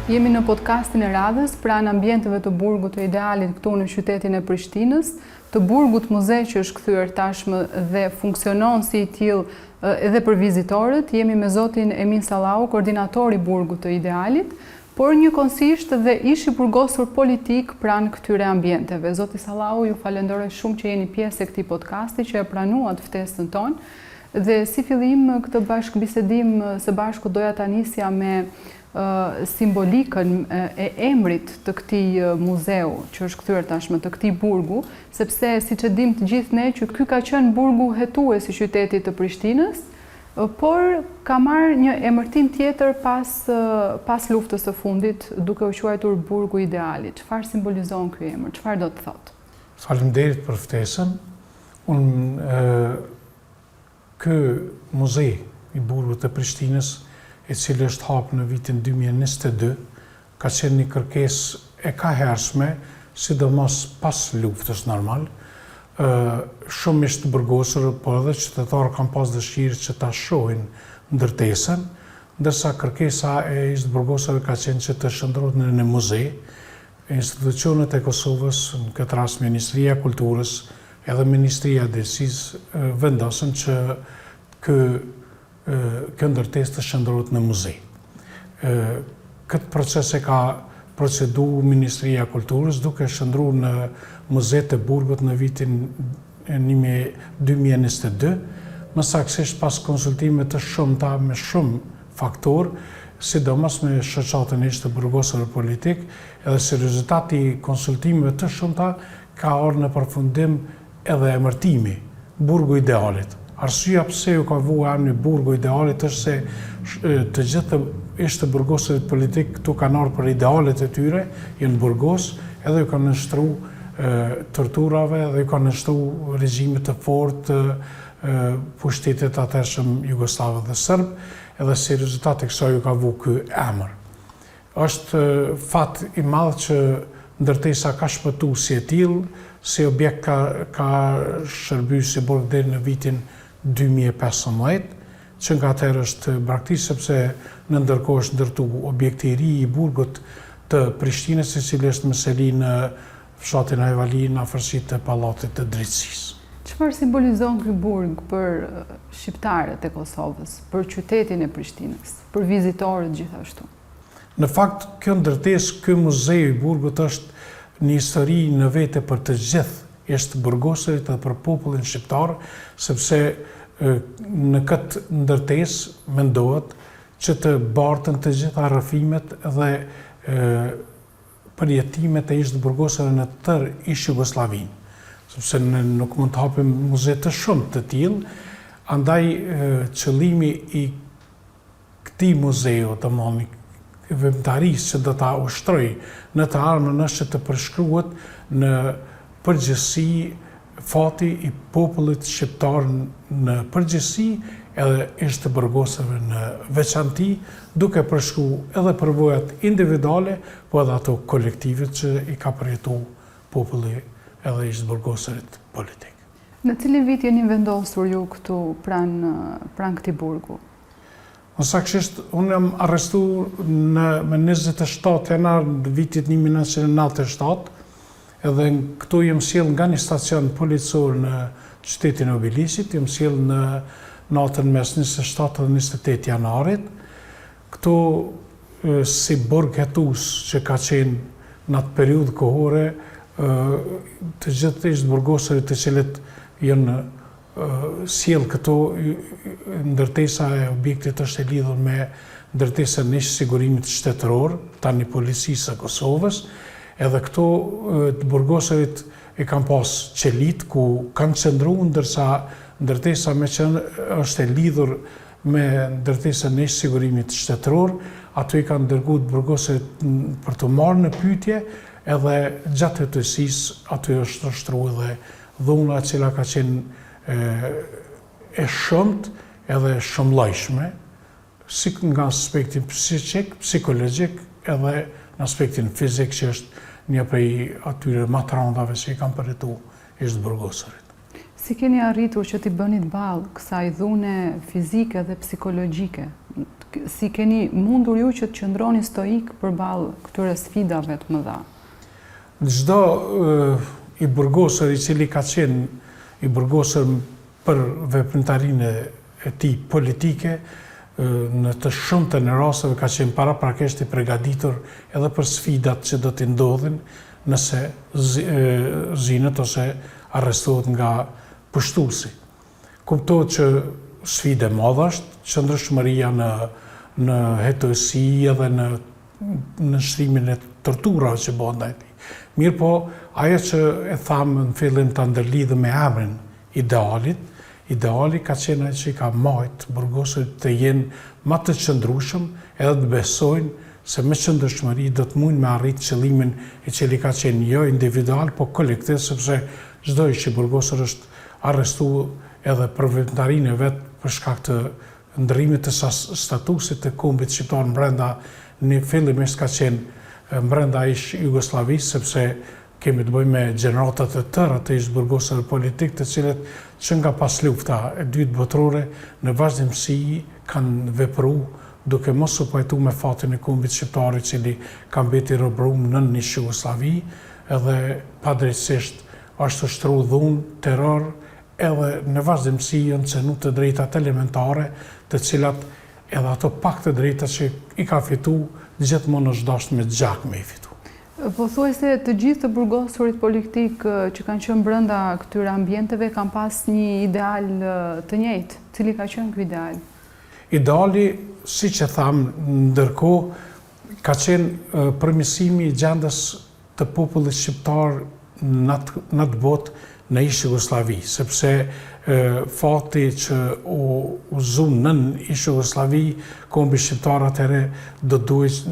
Jemi në podcastin e radhës pranë ambienteve të burgut të idealit këtu në qytetin e Prishtinës, të burgut muze që është kthyer tashmë dhe funksionon si i tillë edhe për vizitorët. Jemi me zotin Emin Sallau, koordinatori i burgut të idealit, por njëkohësisht dhe ish i burgosur politik pranë këtyre ambienteve. Zoti Sallau, ju falenderoj shumë që jeni pjesë e këtij podcasti, që e pranuat ftesën tonë. Dhe si fillim këtë bashkëbisedim së bashku doja ta nisja me simbolikën e emrit të këtij muzeu që është kthyer tashmë të këtij burgu, sepse siç e dim të gjithë ne që ky ka qenë burgu hetues i qytetit të Prishtinës, por ka marrë një emërtim tjetër pas luftës së fundit, duke u quajtur burgu idealit. Çfarë simbolizon ky emër? Çfarë do të thotë? Faleminderit për ftesën. Ky muze i burgut të Prishtinës, i cili është hapur në vitin 2022, ka qenë një kërkesë e kahershme, sidomos pas luftës normal. Shumë ishte burgosur, por edhe qytetarë kanë pas dëshirë që ta shohin ndërtesën, ndërsa kërkesa e ishte burgosur ka qenë që të shndrohet në një muze. Institucionet e Kosovës, në këtë rast Ministria e Kulturës, edhe Ministria e Drejtësisë vendosën që kjo ndërtesë të shndrohet në muze. Këtë proces e ka procedu Ministria e Kulturës duke shndruar në Muzetë e Burgut në vitin 2022, më saktësisht pas konsultime të shumta me shumë faktorë, sidomos me shoqatën ishte burgosur politik, edhe si rezultat i konsultimeve të shumta ka ardhur në përfundim edhe emërtimi Burgu Idealit. Arsyeja pse u ka vënë emri Burgu Idealit është se të gjithë ishte burgosurit politik këtu kanë ardhur për idealet e tyre, janë burgos, edhe ju kanë nështruar torturave, edhe ju kanë nështruar regjime të fortë, pushtetit atëhershëm jugoslave dhe serb, edhe si rezultat e kësaj u ka vënë ky emër. Është fat i madh që ndërtesa ka shpëtuar si e tillë, si objekt ka shërbyer si burg deri në vitin 2015, që nga atëherë është braktisë sepse në ndërkohë është ndërtuar objekti i ri i burgut të Prishtinës, i cili është meseli në fshatin Ajvali në afërsitë të Pallatit të Drejtësisë. Çfarë simbolizon ky burg për shqiptarët e Kosovës, për qytetin e Prishtinës, për vizitorët gjithashtu? Në fakt, kjo ndërtesë, ky muzeu i burgut është një histori në vete për të gjithë ishte burgosurit dhe për popullin shqiptar, sepse në këtë ndërtesë mendohet që të bartën të gjitha rrëfimet dhe përjetimet e ishte burgosurve në tërë ish Jugosllavinë, sepse nuk mund të hapim muze të shumë të tillë, andaj qëllimi i këtij muzeu, domethënë veprimtarisë që do ta ushtroj në të ardhmen është që të përshkruhet në përgjithësi fati i popullit shqiptar në përgjithësi edhe ishte burgosurve në veçanti, duke përshkruar edhe përvojat individuale, po edhe ato kolektive që i ka përjetuar populli edhe ishte burgosurit politik. Në cilin vit jeni vendosur ju këtu pranë këtij burgu? Saktësisht, unë jam arrestuar me 27 janar në vitit 1997, edhe këtu jem sjell nga një stacion policor në qytetin e Obilisit, jem sjell në natën mes 27 dhe 28 janarit. Këtu si burg hetues që ka qenë në atë periudhë kohore, të gjithë ishte burgosurit të cilët janë sjell këtu, ndërtesa e objektit është e lidhur me ndërtesën e sigurimit shtetëror, tani policisë së Kosovës. Edhe këto të burgosurit e kanë pas qelit ku kanë qëndruar, ndërsa ndërtesa me që është e lidhur me ndërtesën e sigurimit shtetëror, ato i kanë dërguar të burgosurit për të marrë në pyetje, edhe gjatë hetësisë aty është ushtruar dhe dhuna e cila ka qenë e shumt edhe shumëllojshme, si nga aspektin psiqik, psikologjik, edhe në aspektin fizik që është një prej atyre matrandave që i kanë përjetuar ishte burgosurit. Si keni arritur që t'i bënit balë kësaj dhune fizike dhe psikologjike? Si keni mundur ju që të qëndroni stoik përballë këtyre sfidave të mëdha? Çdo i burgosur i cili ka qenë i burgosur për veprimtarinë e tij politike, në të shumtën e rasteve ka qenë paraprakisht i përgatitur edhe për sfidat që do t'i ndodhin nëse zinet ose arrestohet nga pushtuesi. Kuptohet që sfide madhe është qëndrueshmëria në hetësi edhe në shtrimin e torturave që bëhen ndaj tij. Mirë po, ajo që e thamë në fillim të ndërlidhë me emrin ideali ka qenë ai që i ka majt burgosurit të jenë më të qëndrueshëm edhe të besojnë se me qëndrueshmëri do të mundin me arrit qëllimin i cili ka qenë jo individual, po kolektiv, sepse çdo i burgosur është arrestuar edhe për veprimtarinë e vet për shkak të ndërrimit të statusit të kombit shqiptar brenda në fillimisht ka qenë brenda ish Jugosllavisë, sepse kemi të bëjmë me gjeneratat e tëra të ish burgosur politik, të cilët që nga pas lufta e dytë botërore në vazhdimsi kanë vepruar duke mos u pajtuar me fatin e kombit shqiptar i cili ka mbetur robërum nën ish Jugosllavi, edhe padrejtisht është shtruar dhunë, terror, edhe në vazhdimsi janë cenu të drejtat elementare, të cilat edhe ato pak të drejta që i ka fitu, gjithmonë është dashur me gjak me i fitu. Po thuaj se të gjithë të burgosurit politik që kanë qenë brenda këtyre ambienteve kanë pas një ideal të njëjtë. Cili ka qenë ky ideal? Ideali, siç e thamë, ndërkohë ka qenë përmirësimi i gjendjes të popullit shqiptar në atë botë në ish Jugosllavi, sepse fati që u zum nën ish Jugosllavi, kombi shqiptar atëherë do duhet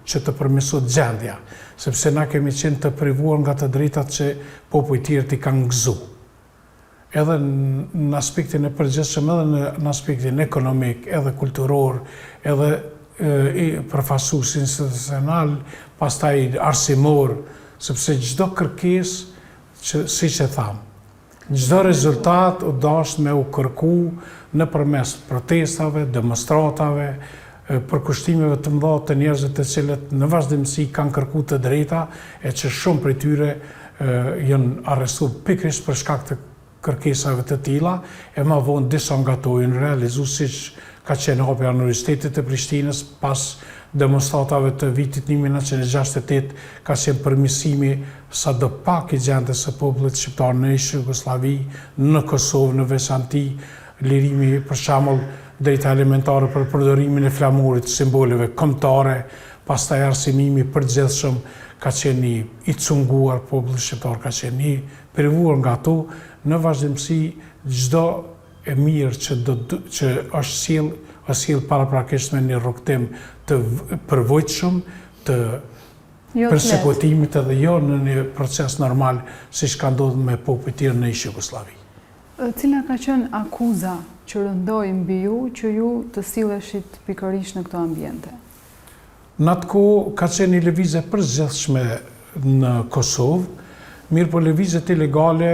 që të përmirësohet gjendja, sepse na kemi qenë të privuar nga të drejtat që popujt tjerë i kanë gëzu. Edhe në aspektin e përgjithshëm, edhe në aspektin ekonomik, edhe kulturor, edhe i përfaqësues institucional, pastaj arsimor, sepse çdo kërkesë që, siç e tham, çdo rezultat u dash me u kërku nëpërmes protestave, demonstratave, përkushtimeve të mëdha të njerëzve të cilët në vazhdimsi kanë kërkuar të drejta e që shumë prej tyre janë arrestuar pikërisht për shkak të kërkesave të tilla, e më vonë disa nga ato janë realizuar, siç ka qenë hapja e Universitetit të Prishtinës pas demonstratave të vitit 1968, ka qenë përmirësimi sado pak i gjendjes së popullit shqiptar në ish Jugosllavi, në Kosovë, në veçanti, lirimi për shembull drejta elementare për përdorimin e flamurit, simboleve kombëtare, pastaj arsimimi përgjithshëm ka qenë i cunguar popullit shqiptar, ka qenë i privuar nga ato, në vazhdimsi çdo e mirë që është sjell paraprakisht me një rrugtim të përvojtshëm, të persekutimit edhe jo në një proces normal siç ka ndodhur me popujt tjerë në ish Jugosllavi. Cila ka qenë akuza që rëndoi mbi ju që ju të silleshit pikërisht në këto ambiente? Në atë kohë ka qenë një lëvizje përgjithshme në Kosovë, mirë po lëvizjet ilegale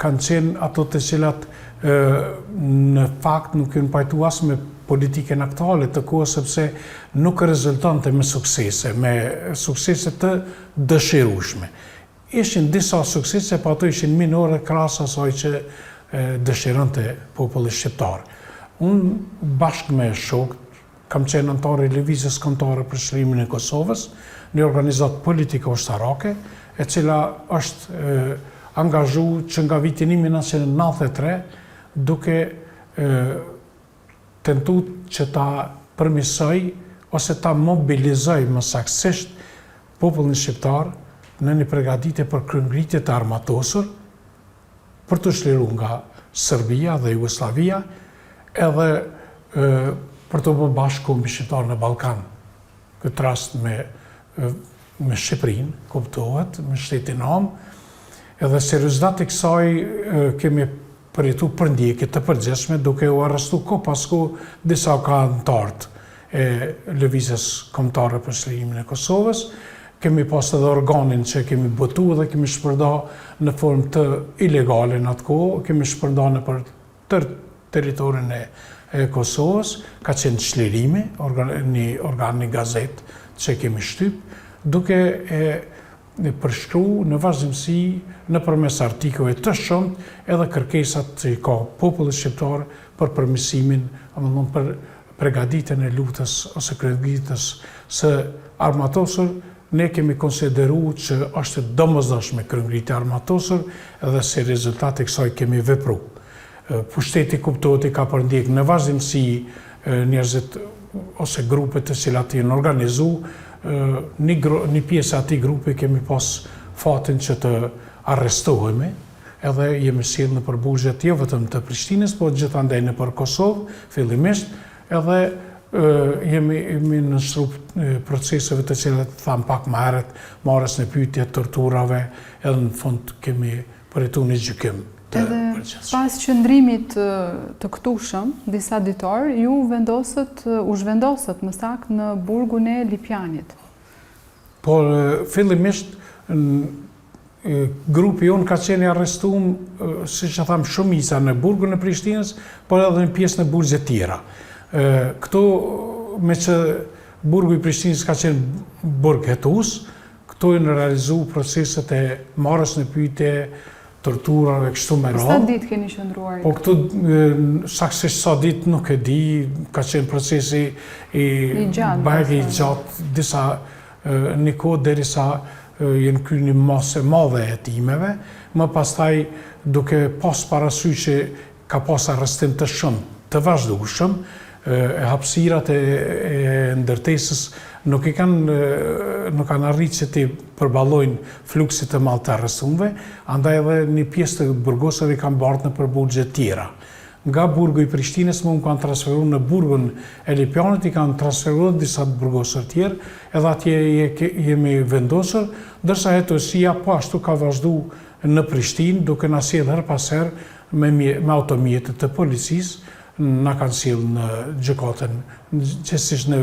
kanë qenë ato të cilat në fakt nuk janë pajtuar as me politikën aktuale të kohës, sepse nuk rezultonte me suksese të dëshirueshme. Ishin disa suksese, po ato ishin minore krahas asaj që dëshironte populli shqiptar. Unë bashkë me shokët kam qenë antar i lëvizjes kombëtare për çlimin e Kosovës, një organizatë politike ushtarake, e cila është angazhuar që nga viti 1993 duke tentuar që ta përmirësoj ose ta mobilizoj më saktësisht popullin shqiptar në një përgatitje për kryengritje të armatosur për të çliruar nga Serbia dhe Jugosllavia, edhe për të bërë bashkë kombi shqiptar në Ballkan. Këtë rast me Shqipërinë, kuptohet, me shtetin Am, edhe serioziteti i kësaj kemi përjetu për ndjekje të përgjithshme duke u arrestu ko pas ko disa ka antartë e lëvizjes kombëtare për çlimin e Kosovës, kemi pas edhe organin që kemi botu dhe kemi shpërnda në formë të ilegale në atë kohë, kemi shpërnda në për tërë teritorin e Kosovës, ka qenë çlirimi, një organ, një gazet që kemi shtyp, duke e përshkru në vazhdimsi në përmes artikujve të shumt edhe kërkesat që i ka populli shqiptar për përmirësimin, për përgatitjen e luftës ose kryetitës së armatosur. Ne kemi konsideru që është domosdoshme kryengritja armatosur edhe si rezultat e kësaj kemi vepru. Pushteti kuptohet i ka përndjek në vazhdimsi njerëzit ose grupet të cilat janë organizu, një pjesë ati grupi kemi pas fatin që të arrestohemi, edhe jemi sjellë në përbuzjet jo vetëm të Prishtinës, po gjithandaj në për Kosovë, fillimisht, edhe jemi nështru proceseve të cilat tham pak më herët, marrës në pyetje, torturave, edhe në fund kemi përjetu një gjykim të përgjithshëm. Pas qëndrimit të këtushëm, disa ditor, ju u zhvendosët më saktë në burgun e Lipjanit. Por fillimisht grupi jonë ka qenë i arrestuar, siç e tham, shumica në burgun e Prishtinës, por edhe në pjesë në burgje tjera. Këto, me që burgu i Prishtinës ka qenë burg hetus, këto e në realizu proceset e marrës në pyetje, torturave, kështu me radhë. Sa ditë keni qëndruar? Po këtu, saksisht sa ditë nuk e di, ka qenë procesi i gjatë, disa një kohë derisa jenë kryer një masë madhe e hetimeve, më pastaj duke pas parasysh që ka pas arrestim të shumë, të vazhdueshëm, hapësirat e ndërtesës nuk kanë arritë që të përballojnë fluksit të madh të arrestumve, andaj edhe një pjesë të burgosëve kanë bartë në përballje tjera. Nga burgu i Prishtinës më kanë transferuar në burgun e Lipjanit, i kanë transferuar disa burgosër tjerë, edhe atje jemi vendosur, ndërsa hetësia po ashtu ka vazhdu në Prishtinë, duke na sjellë her pas herë me automjetet të policisë, na kanë sjellë në gjykatën, qësisht në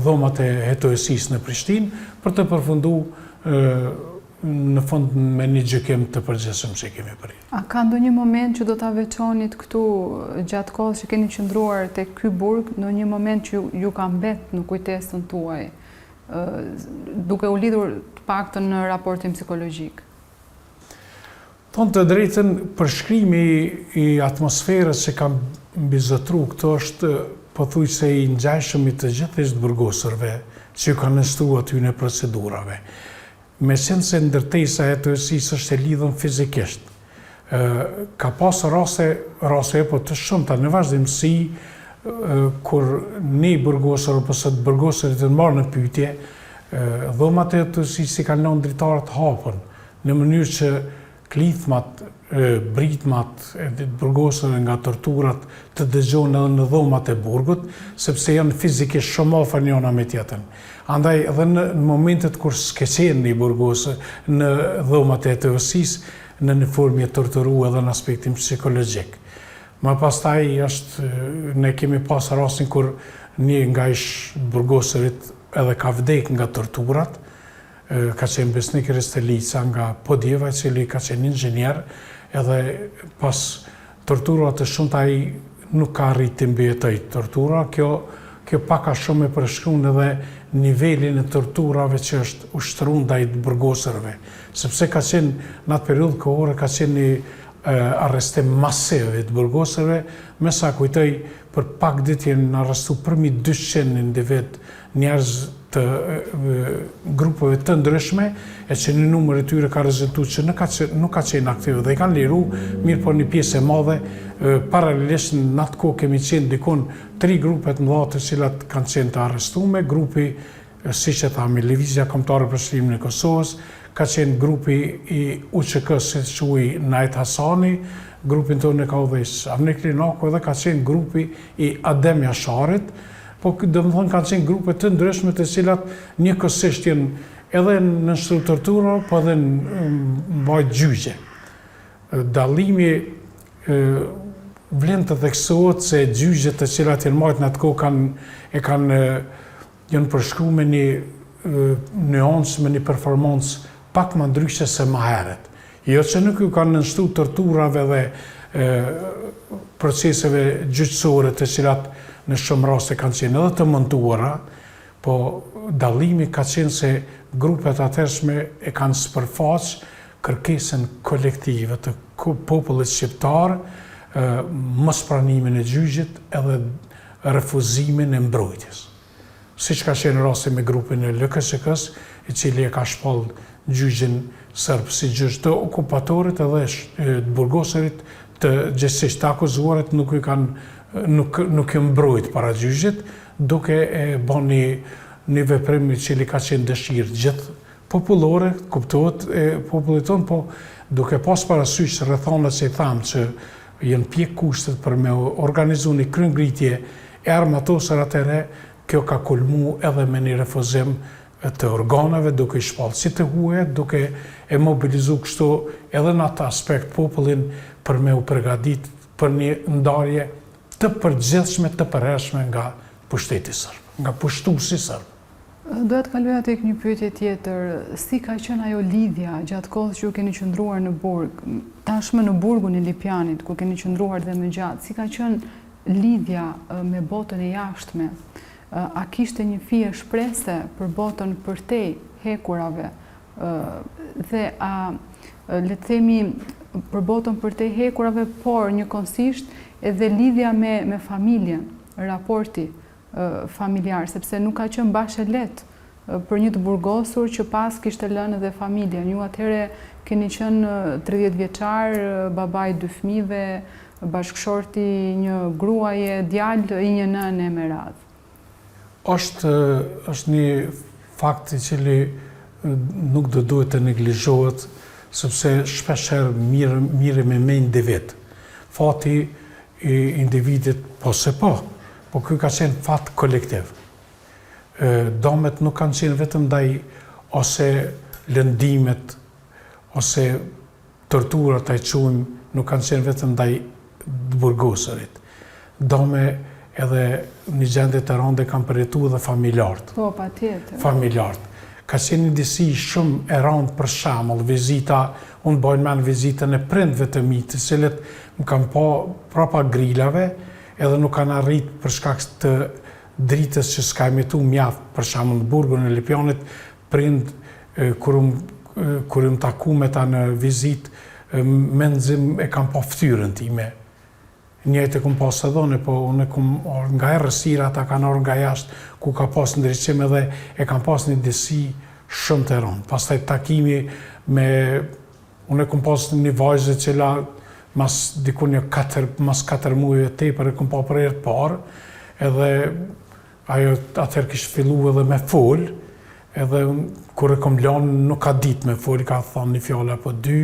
dhomat e hetësisë në Prishtinë, për të përfunduar në fund me një gjykim të përgjithshëm që kemi përrit. A ka ndonjë moment që do ta veçonit këtu gjatë kohës që keni qëndruar te ky burg, ndonjë moment që ju ka mbet në kujtesën tuaj, duke u lidhur të paktën në raportin psikologjik? Thonë të drejtën, përshkrimi i atmosferës që kam mbizotru këto është pothuajse i ngjashëm i të gjithë burgosërve që kanë nështruar aty në procedurave. Me qenë se ndërtesa e hetësisë është e lidhur fizikisht. Ka pas raste po të shumta në vazhdimsi kur një burgosër apo sot burgosërit të marrë në pyetje, dhomat e hetësisë kanë lënë dritarët hapën në mënyrë që klithmat, britmat e burgosëve nga torturat të dëgjojnë edhe në dhomat e burgut, sepse janë fizikisht shumë afër njëra me tjetrën. Andaj edhe në momentet kur s'keqen një burgosë në dhomat e hetësisë, në një formë e torturuar edhe në aspektin psikologjik. Më pastaj ne kemi pas rastin kur një nga burgosërit edhe ka vdek nga torturat, ka qenë besnik Restelica nga Podjeva, i cili ka qenë inxhinier, edhe pas torturave të shumta ai nuk ka arritë të mbijetojë tortura. Kjo pak a shumë e përshkruan edhe nivelin e torturave që është ushtruar ndaj burgosërve, sepse ka qenë në atë periudhë kohore ka qenë një arrestim masiv të burgosërve, me sa kujtoj për pak ditë janë arrestuar përmi 200 individ, njerëz të grupeve të ndryshme, e që një numër e tyre ka rezultuar që nuk ka qenë aktive dhe i kanë liru, mirë por një pjesë e madhe, paralelisht në atë kohë kemi qenë dikon 3 grupet mëdha të cilat kanë qenë të arrestuar, grupi, siç e thamë, Lëvizja Kombëtare për Çlimin e Kosovës, ka qenë grupi i UÇK-s, siç quhej Najt Hasani, grupin tonë ka udhëheq Arnik Linako dhe ka qenë grupi i Adem Jasharit, po domethënë kanë qenë grupe të ndryshme të cilat njëkohësisht janë edhe në nështruar tortura, po edhe në mbajtje gjyqe. Dallimi vlen të theksohet se gjyqet të cilat janë marrë në atë kohë janë përshkruar me një nuancë me një performancë pak më ndryshe se më herët. Jo që nuk ju kanë nënshtu torturave dhe proceseve gjyqësore të cilat në shumë raste kanë qenë edhe të montuara, po dallimi ka qenë se grupet atërshme e kanë sipërfaqë kërkesën kolektive të popullit shqiptar, mospranimin e gjyqit edhe refuzimin e mbrojtjes. Siç ka qenë rasti me grupin e LKSK-s, i cili e ka shpall gjyqin serb si gjyq të okupatorit edhe të burgoserit, të gjithsesi të akuzuarit nuk i mbrojt para gjyqit, duke e bën një veprim i cili ka qenë dëshirë gjithë popullore, kuptohet e popullit tonë, po duke pas parasysh rrethonat që i thamë që jenë pjek kushtet për me organizu një kryengritje e armatosur atëre, kjo ka kulmu edhe me një refuzim të organeve, duke i shpallë si të huajet, duke e mobilizu kështu edhe në atë aspekt popullin për me u përgadit për një ndarje të përgjithshme, të përhershme nga pushteti serb, nga pushtuesi serb. Doja të kaluja tek një pyetje tjetër, si ka qenë ajo lidhja gjatë kohës që keni qëndruar në burg, tashmë në burgun e Lipjanit, ku keni qëndruar dhe më gjatë, si ka qenë lidhja me botën e jashtme? A kishte një fije shprese për botën përtej hekurave dhe le të themi për botën përtej hekurave, por njëkohësisht edhe lidhja me familjen, raporti familjar, sepse nuk ka qenë bashkë lehtë për një të burgosur që pas kishte lënë edhe familjen. Ju atëherë keni qenë 30 vjeçar, babai 2 fëmijëve, bashkëshorti një gruaje, djalë i një nënë me radhë. Është një fakt i cili nuk do duhet të neglizhohet, sepse shpeshherë mirë me mend dhe vetë. Fati i individit po se po ky ka qenë fat kolektiv. Domet nuk kanë qenë vetëm ndaj ose lëndimet, ose torturat e quajmë, nuk kanë qenë vetëm ndaj burgoserit. Dome edhe një gjendje të rënde kanë përjetuar edhe familjarët. Po, patjetër. Familjarët. Ka qenë një disi shumë e rëndë, për shembull, vizita, unë bojnë men vizitën e prindve të mi, të cilët më kanë pa prapa grilave, edhe nuk kanë arrit për shkak të dritës që s'ka emetu mjaft, për shembull në burgun e Lipjanit, prind kur më taku me ta në vizit, menzim e kam pa ftyrën time. Njëjtë e kom pas edhe unë, po unë nga errësira ata kanë orë nga jashtë, ku ka pas ndriçim edhe e kam pas një disi shumë të rëndë. Pastaj takimi unë e kom pas një vajzë që la mas diku një 4 muaj tepër e kom pa për herë të parë, edhe ajo atëherë kishte filluar edhe me fol, edhe kur e kom lënë nuk ka ditë me fol, ka thënë një fjalë apo 2,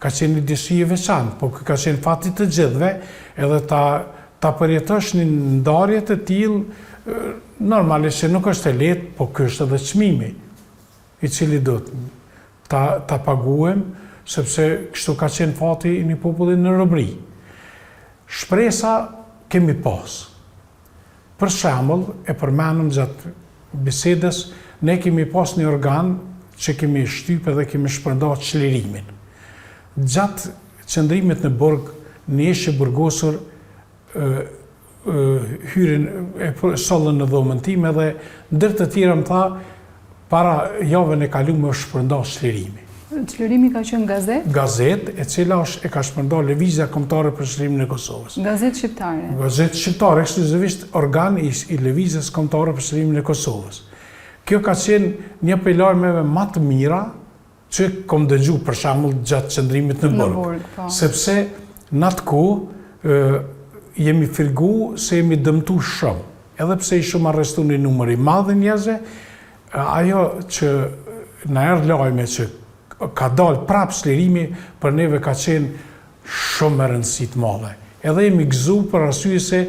ka qenë një disi e veçantë, po ka qenë fati të gjithëve, edhe ta përjetosh një ndarje të tillë, normalisht që nuk është e lehtë, po ky është edhe çmimi i cili do ta paguhem, sepse kështu ka qenë fati i një populli në robëri. Shpresa kemi pas. Për shembull, e përmenëm gjatë bisedës, ne kemi pas një organ që kemi shtypë dhe kemi shpërndarë çlirimin. Gjatë qëndrimit në burg, një ishte burgosur hyrin e sollën në dhomën time dhe ndër të tjera më tha, para javën e kaluar është shpërndarë çlirimi. Çlirimi ka qenë gazetë? Gazetë, e cila e ka shpërndarë Lëvizja Kombëtare për Çlirimin e Kosovës. Gazetë shqiptare? Gazetë shqiptare, ekskluzivisht organ i Lëvizjes Kombëtare për Çlirimin e Kosovës. Kjo ka qenë një prej lajmeve më të mira që kom dëgju për shembull gjatë qëndrimit në burg. Sepse në atë kohë jemi fregu se jemi dëmtu shumë. Edhe pse i shumë arrestu një numër i madh njerëzve, ajo që na erdhi lajme që ka dalë prapë çlirimi, për neve ka qenë shumë e rëndësishme të madhe. Edhe jemi gëzu për arsye se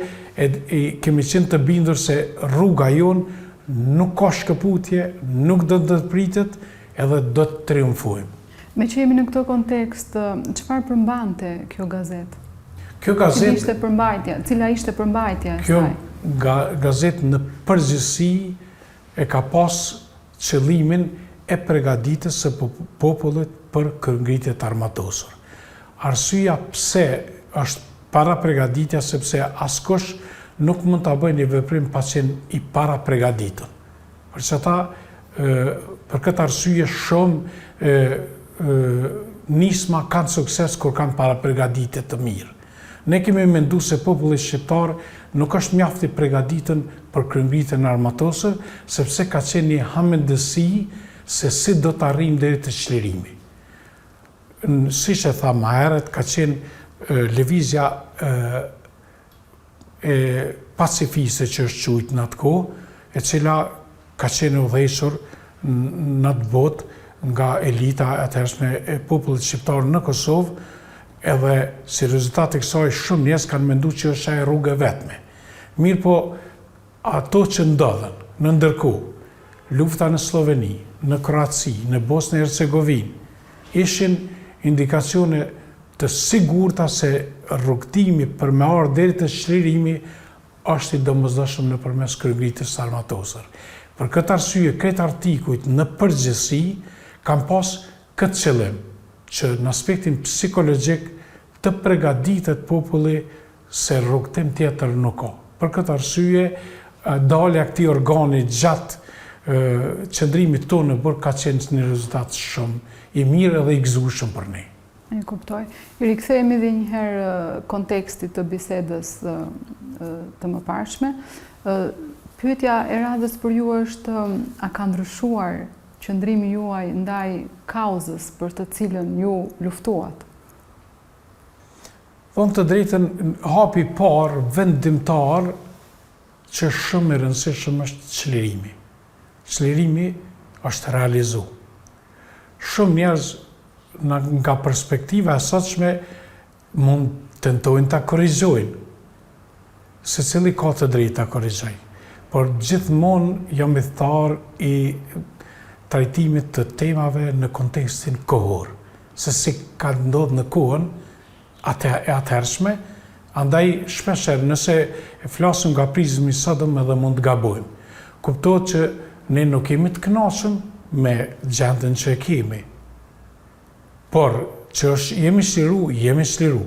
kemi qenë të bindur se rruga jonë nuk ka shkëputje, nuk do të pritet, edhe do të triumfojmë. Me që jemi në këtë kontekst, çfarë përmbante kjo gazetë? Kjo gazetë cila ishte përmbajtja e saj? Kjo gazetë në përgjithësi e ka pas qëllimin e përgatitjes së popullit për ngritjet armatosur. Arsyeja pse është para përgatitja sepse askush nuk mund ta bëjë një veprim pa qenë i para përgatitur. Për këtë arsye shumë nisma kanë sukses kur kanë para përgatitje të mirë. Ne kemi menduar se populli shqiptar nuk është mjaft i përgatitur për kryengritjen armatosur, sepse ka qenë një hamendësi se si do të arrijmë deri te çlirimi. Siç e tha më herët, ka qenë lëvizja e pacifiste që është quajtur në atë kohë, e cila ka qenë udhëhequr në atë botë nga elita atëhershme e popullit shqiptar në Kosovë, edhe si rezultat e kësaj shumë njerëz kanë menduar që është ajo rrugë e vetme. Mirë po, ato që ndodhen në ndërkohë, lufta në Sloveni, në Kroaci, në Bosnë e Hercegovinë, ishin indikacione të sigurta se rrugtimi për me ardhur deri te çlirimi është i domosdoshëm nëpërmes kryengritjes armatosur. Për këtë arsye, këtë artikujt në përgjithësi kanë pas këtë qëllim, që në aspektin psikologjik të përgatitet populli se rrugtim tjetër nuk ka. Për këtë arsye, dalja këtij organi gjatë qëndrimit tonë në burg ka qenë një rezultat shumë i mirë dhe i gëzueshëm për ne. E kuptoj. I rikthehemi edhe një herë kontekstit të bisedës të mëparshme. Pyetja e radhës për ju është, a ka ndryshuar qëndrimi juaj ndaj kauzës për të cilën ju luftuat? Thonë të drejtën, hapi parë vendimtar që shumë i rëndësishëm është çlirimi. Çlirimi është realizu. Shumë njerëz nga perspektiva e sotshme mund tentojnë ta korrigjojnë. Secili ka të drejtë ta korrigjojë, por gjithmonë jam i tharë i trajtimit të temave në kontekstin kohor, se si ka ndodhur në kohën e atëhershme, andaj shpeshherë nëse e flasim nga prizmi sotëm edhe mund të gabojmë. Kuptohet që ne nuk jemi të kënaqur me gjendën që e kemi. Por që jemi shliru.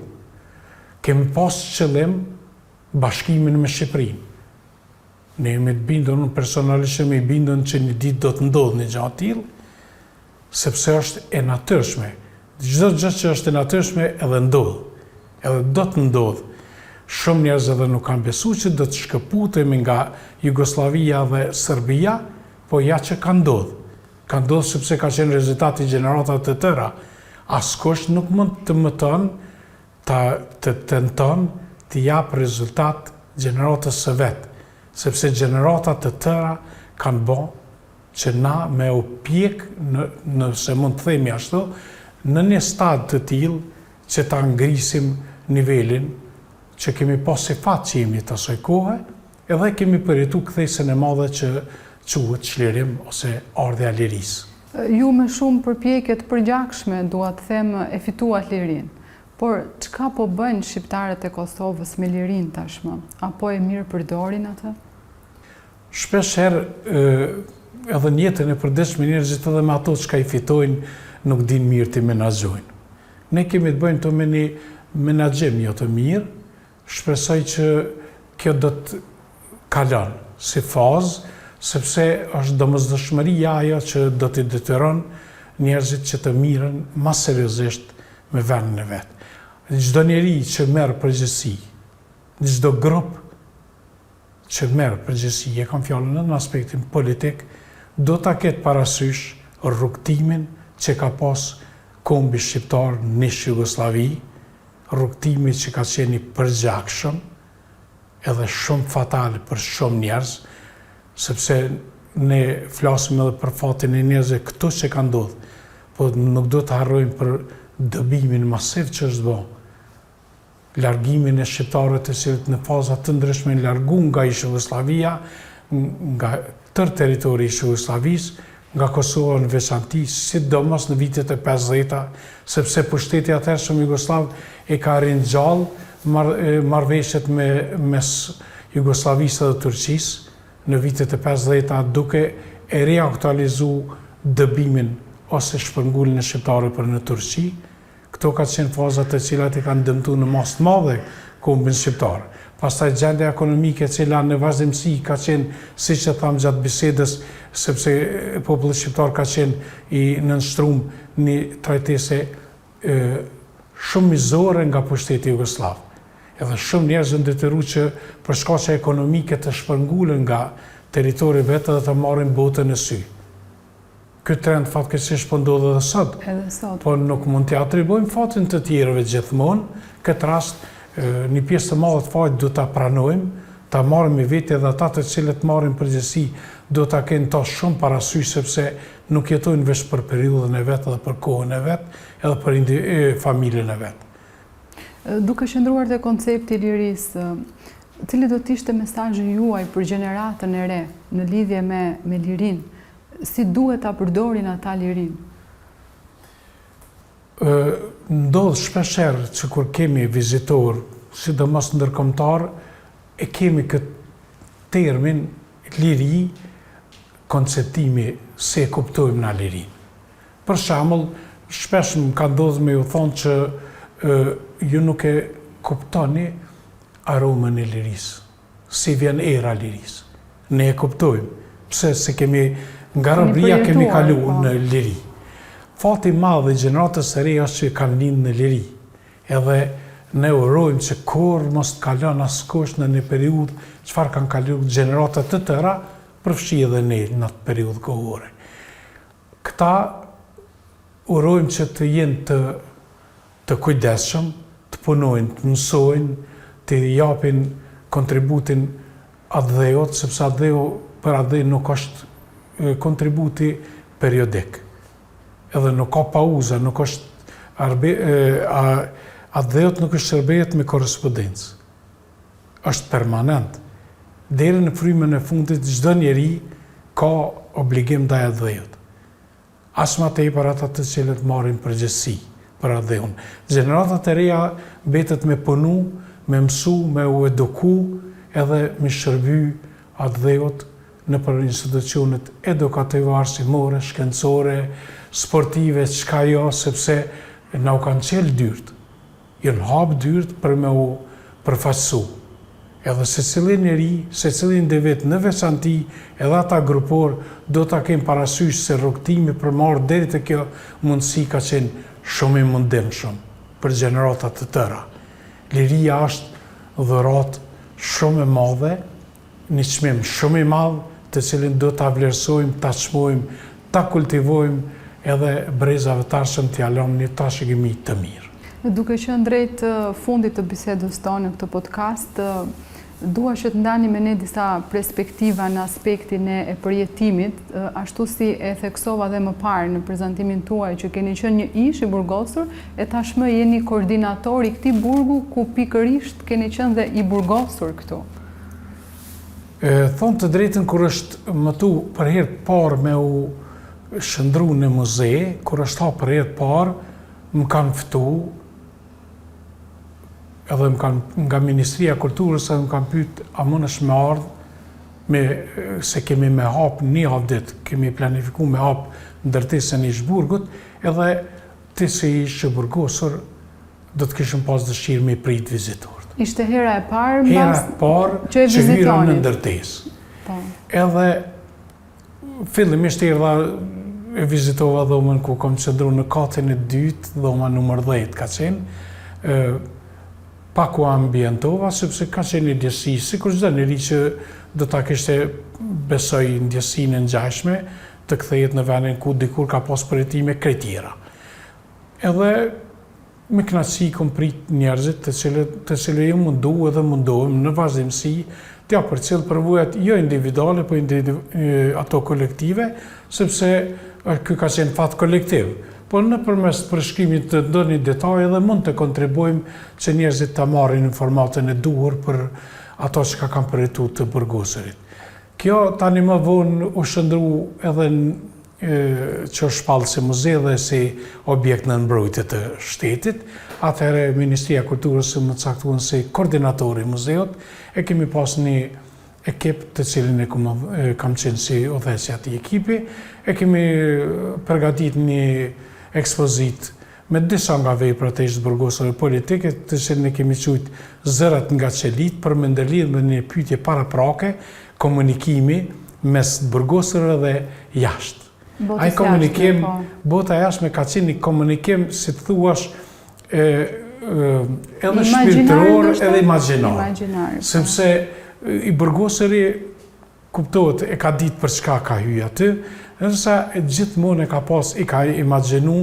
Kemi pas qëllim bashkimin me Shqipërinë. Ne jemi të bindur, unë personalisht jemi i bindur që një ditë do të ndodhë një gjatë tillë, sepse është e natyrshme. Çdo gjë që është e natyrshme edhe ndodh, edhe do të ndodhë. Shumë njerëz edhe nuk kanë besuar që do të shkëputemi nga Jugoslavia dhe Serbia, po ja që ka ndodhë. Ka ndodhë sepse ka qenë rezultati gjeneratave të tëra. Askush nuk mund të mëton, të tenton të japë rezultat gjeneratës së vetë, sepse gjeneratat të tëra kanë bë që na me u pjek, nëse mund të themi ashtu, në një stad të tillë që ta ngrisim nivelin që kemi pas si fat që jemi të asaj kohe, edhe kemi përjetuar kthesën e madhe që quhet çlirim ose ardhja e lirisë. Ju me shumë përpjekje të përgjakshme, dua të them, e fituat lirinë. Por çka po bëjnë shqiptarët e Kosovës me lirinë tashmë? Apo e mirë përdorin atë? Shpeshherë edhe në jetën e përditshme njerëzit edhe me ato çka i fitojnë nuk dinë mirë të menaxhojnë. Ne kemi të bëjmë të me një menaxhim jo të mirë, shpresoj që kjo do të kalon si fazë, sepse është domosdoshmëria ajo që do t'i detyron njerëzit që të mirën më seriozisht me vendin e vet. Çdo njeri që merr përgjegjësi, çdo grup që merr përgjegjësi, e kam fjalën në aspektin politik, do ta ketë parasysh rrugtimin që ka pas kombi shqiptar në Jugosllavi, rrugtimi që ka qenë i përgjakshëm, edhe shumë fatal për shumë njerëz, sepse ne flasim edhe për fatin e njerëzve këto që ka ndodhur, po nuk do të harrojmë për dëbimin masiv që është bërë. Largimin e shqiptarëve të cilët në faza të ndryshme largu nga Jugoslavia, nga tërë territori i Jugosllavisë, nga Kosova në veçanti, sidomos në vitet e 50-ta, sepse pushteti atëhershëm jugoslav e ka ringjallë marrëveshjet mes Jugoslavisë dhe Turqisë në vitet e 50-ta, duke e reaktualizu dëbimin ose shpërngullin e shqiptarëve për në Turqi. Këto ka qenë fazat e cilat i kanë dëmtu në mas të madhe kombin shqiptar. Pastaj gjendja ekonomike e cila në vazhdimsi ka qenë, siç e tham gjatë bisedës, sepse populli shqiptar ka qenë i nënshtruar një trajtese shumë mizore nga pushteti jugosllav. Edhe shumë njerëz janë detyruar që për shkaqe ekonomike të shpërngulen nga territori vetë dhe të marrin botën në sy. Ky trend fatkeqësisht po ndodh edhe sot. Po nuk mund t'i atribuojmë fatin të tjerëve gjithmonë. Këtë rast një pjesë të madhe të fatit do ta pranojmë, ta marrim me vete edhe ata të cilët marrin përgjegjësi do ta kenë ta shumë parasysh sepse nuk jetojnë vetëm për periudhën e vet edhe për kohën e vet, edhe për familjen e vet. Duke qëndruar te koncepti i lirisë, cili do të ishte mesazhi juaj për gjeneratën e re në lidhje me lirinë? Si duhet ta përdorin ata lirinë? Ndodh shpeshherë që kur kemi vizitor, sidomos ndërkombëtar, e kemi këtë termin liri, konceptimi se e kuptojmë na lirinë. Për shembull, shpesh më ka ndodhur me ju thonë që ju nuk e kuptoni aromën e lirisë, si vjen era lirisë. Ne e kuptojmë, pse se kemi nga robëria kemi kaluar në liri. Fati i madh i gjeneratës së re është që kanë lindë në liri. Edhe ne urojmë që kur mos të kalon askush në një periudhë çfarë kanë kaluar gjenerata të tëra, përfshi edhe ne në atë periudhë kohore. Këta urojmë që të jenë të kujdesshëm, të punojnë, të mësojnë, të japin kontributin atdheut, sepse atdheu për atdheu nuk është kontributi periodik. Edhe nuk ka pauza, nuk është atdheut nuk është shërbet me korrespondencë. Është permanent. Deri në frymën e fundit çdo njeri ka obligim ndaj atdheut. As më tepër ata të cilët marrin përgjegjësi për atdheun. Gjeneratat e reja mbetet me punu, me mësu, me u eduku, edhe me shërby atdheut në për institucionet edukative, arsimore, shkencore, sportive, çka jo, sepse na u kanë qelë dyrt. Janë hapë dyrt për me u përfaqësu. Edhe secili njeri, secili individ në veçanti, edhe ata grupor, do ta kenë parasysh se rrugtimi për marrë deri te kjo mundësi ka qenë shumë i mundimshëm për gjeneratat të tëra. Liria është dhuratë shumë e madhe, një çmim shumë i madh, të cilin do ta vlerësojmë, ta çmojmë, ta kultivojmë, edhe brezave të ardhshëm t'i lëmë një trashëgimi të mirë. Duke qenë drejt fundit të bisedës tonë në këtë podcast, dua që të ndani me ne disa perspektiva në aspektin e përjetimit, ashtu si e theksova dhe më parë në prezantimin tuaj që keni qenë një ish i burgosur, e tashmë jeni koordinator i këtij burgu ku pikërisht keni qenë dhe i burgosur këtu. Thonë të drejtën, kur është më tu për herë të parë me u shëndru në muze, kur është ta për herë të parë, më kanë ftu, edhe më kanë nga Ministria e Kulturës, edhe më kanë pyet a mundesh me ardhë, se kemi me hapë një javë ditë, kemi planifikuar me hapë ndërtesën e Ishburgut, edhe ti si ish i burgosur, do të kishim pas dëshirë me prit vizitorët. Ishte hera e parë që hyra në ndërtesë. Edhe fillimisht erdha e vizitova dhomën ku kam qëndru në katin e dytë, dhoma numër 10 ka qenë. Pak u ambientova, sepse ka qenë një ndjesi, sikur çdo njeri që do ta kishte besoj ndjesinë e ngjashme të kthehet në vendin ku dikur ka pas përjetime kretjera. Edhe me kënaqësi kom prit njerëzit të cilët ju mundu edhe mundohem në vazhdimsi t'ja përcjell përvojat jo individuale, po ato kolektive, sepse ky ka qenë fat kolektiv. Po nëpërmes përshkrimit të ndonjë detaj edhe mund të kontribuojmë që njerëzit ta marrin informatën e duhur për ato që kanë përjetuar të burgosurit. Kjo tani më vonë u shndru edhe që është shpallë si muze dhe si objekt në mbrojtje të shtetit. Atëherë Ministria e Kulturës më caktuan si koordinatori i muzeut, e kemi pas një ekip të cilin kam qenë si udhëheqës i atij ekipi, e kemi përgatit një ekspozit me disa nga veprat e burgosave politike, të cilin e kemi quajtur Zërat nga qelit, për me ndërlidhë me një pyetje paraprake, komunikimi mes burgosave dhe jashtë. Ai komunikim, bota jashtë me ka qenë një komunikim, si të thuash, edhe shpirtëror edhe imagjinar. Sepse i burgosëri kuptohet e ka ditë për çka ka hyrë aty, ndërsa gjithmonë i ka imagjinu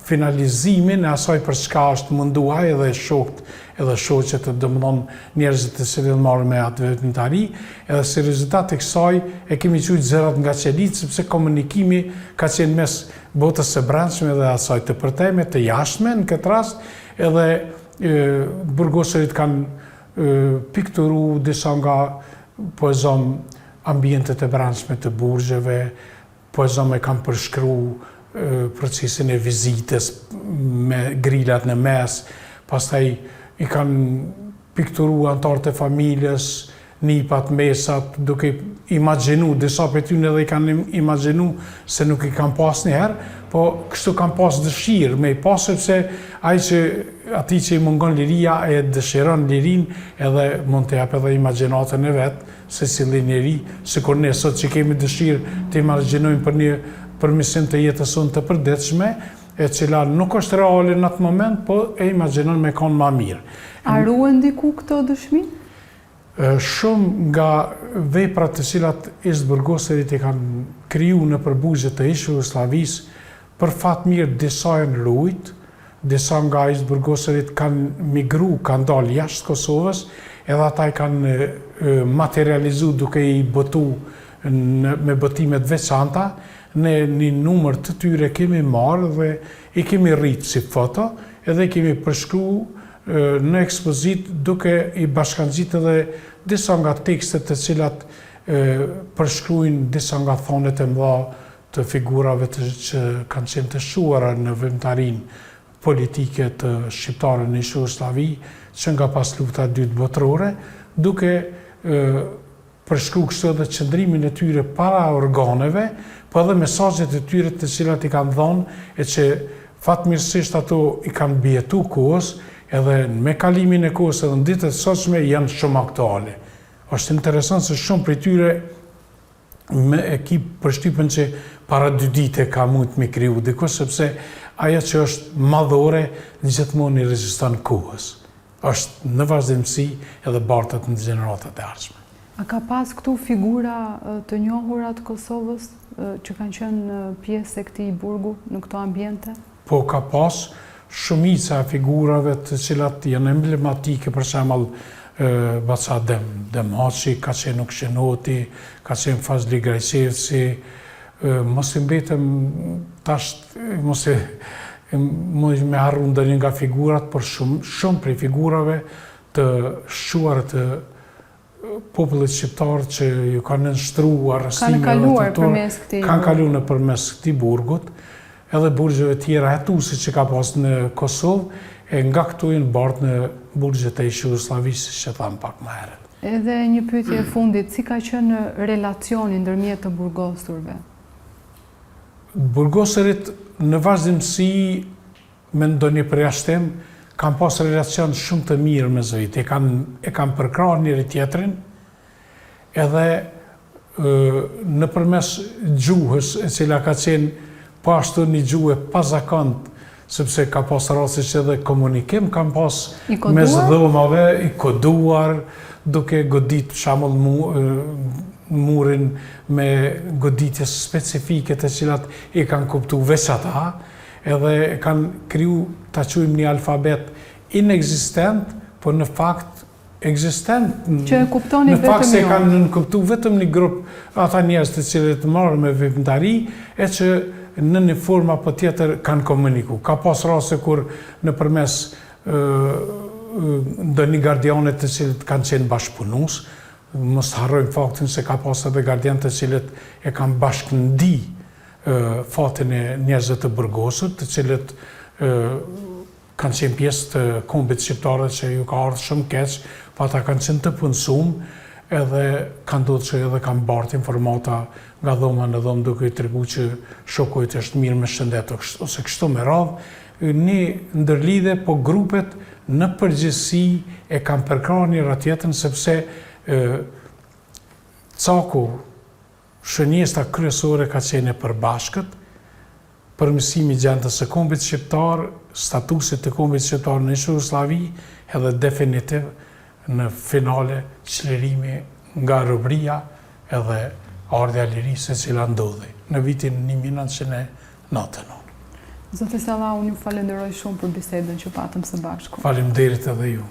finalizimin e asaj për çka është munduar edhe shokët edhe shoqet, domethënë njerëzit të cilët marrin me atë veprimtari, edhe si rezultat e kësaj e kemi quajtur Zërat nga qelit, sepse komunikimi ka qenë mes botës së brendshme dhe asaj të përtejme, të jashtme në këtë rast, edhe burgosërit kanë pikturu disa nga poezom ambientet e brendshme të burgjeve, poezom e kanë përshkru procesin e vizitës me grilat në mes, pastaj i kanë pikturu antarët e familjes, nipat, mesat, duke imagjinu, disa për tyne edhe i kanë imagjinu se nuk i kanë pas njëherë, po kështu kanë pas dëshirë me i pas, sepse ati që i mungon liria e dëshiron lirin edhe mund të jap edhe imagjinatën e vetë, se si njeri, sikur ne sot që kemi dëshirë të imagjinojmë për një përmirësim të jetës sonë të përditshme, e cila nuk është reale në atë moment, po e imagjinon me konë ma mirë. A ruhen diku këto dëshmi? Shumë nga veprat të cilat burgosërit e kanë kriju në përbuzje të Jugosllavisë, për fat mirë disa janë ruajt, disa nga burgosërit kanë migru, kanë dalë jashtë Kosovës, edhe ata i kanë materializu duke i botu me botimet veçanta. Ne një numër të tyre kemi marrë dhe i kemi rritë si foto, edhe i kemi përshkru në ekspozit duke i bashkangjit edhe disa nga tekstet të cilat përshkrujnë disa nga thonet e mëdha të figurave që kanë qenë të shuara në veprimtarin politike të shqiptare në Jugosllavi, që nga pas lufta e dytë botërore, duke përshkru kështu edhe qëndrimin e tyre para organeve, po edhe mesazhet e tyre të cilat i kanë dhënë, e që fatmirësisht ato i kanë bjetu kohës, edhe me kalimin e kohës edhe në ditët e sotshme janë shumë aktuale. Është interesant se shumë prej tyre me ekip përshtypën që para 2 dite ka mund me kriju dikush, sepse ajo që është madhore gjithmonë i reziston kohës. Është në vazhdimsi edhe bartet në gjeneratat e ardhshme. A ka pas këtu figura të njohura të Kosovës që kanë qenë pjesë e këtij burgu në këto ambiente? Po ka pas shumica e figurave të cilat janë emblematike, për shembull Baca Demhaçi, ka qenë Ukshënoti, ka qenë Fazli Grajçevci, mos i mbetem tash mos me harru ndonjë nga figurat, por shumë prej figurave të shquar të popullit shqiptar që ju kanë nënshtruar arrestime, kanë kaluar nëpërmes këtij burgut, edhe burgjeve tjera hetuese që ka pas në Kosovë, e nga këtu janë bartë në burgjet e Jugosllavisë, që tham pak më herët. Edhe një pyetje e fundit, si ka qenë relacioni ndërmjet të burgosurve? Burgosërit në vazhdimsi me ndonjë përjashtim kanë pas relacion shumë të mirë me zotit, e kanë përkrahur njëri tjetrin, edhe nëpërmes gjuhës, e cila ka qenë po ashtu një gjuhë pazakont, sepse ka pas raste që edhe komunikim kanë pas mes dhomave, i koduar, duke godit për shembull murin me goditje specifike të cilat i kanë kuptu veç ata, edhe kanë kriju, ta quajmë një alfabet inexistent, por në fakt ekzistent. Që e kuptoni vetëm ju. Në fakt se kanë nënkuptu vetëm një grup ata njerëz të cilët marrën me veprimtari, e që në një formë apo tjetër kanë komuniku. Ka pas raste kur nëpërmes ndonjë gardianet të cilët kanë qenë bashkëpunues, mos harrojmë faktin se ka pas edhe gardian të cilët e kanë bashkëndi fatin e njerëzve të burgosur, të cilët kanë qenë pjesë të kombit shqiptare që ju ka ardhur shumë keq, pa ata kanë qenë të punësuar, edhe kanë ndodhur që edhe kanë bartë informata nga dhoma në dhomë duke i tregu që shokujt është mirë me shëndet ose kështu me radhë. Një ndërlidhe, po grupet në përgjithësi e kanë përkrahur njëra tjetrën sepse caku, shënjesta kryesore ka qenë e përbashkët, përmirësimi i gjendjes së kombit shqiptar, statusit të kombit shqiptar në Jugosllavi, edhe definitiv në finale çlirimi nga robëria edhe ardha e lirisë e cila ndodhi në vitin 1999. Zoti Sallau, unë ju falenderoj shumë për bisedën që patëm së bashku. Faleminderit edhe ju.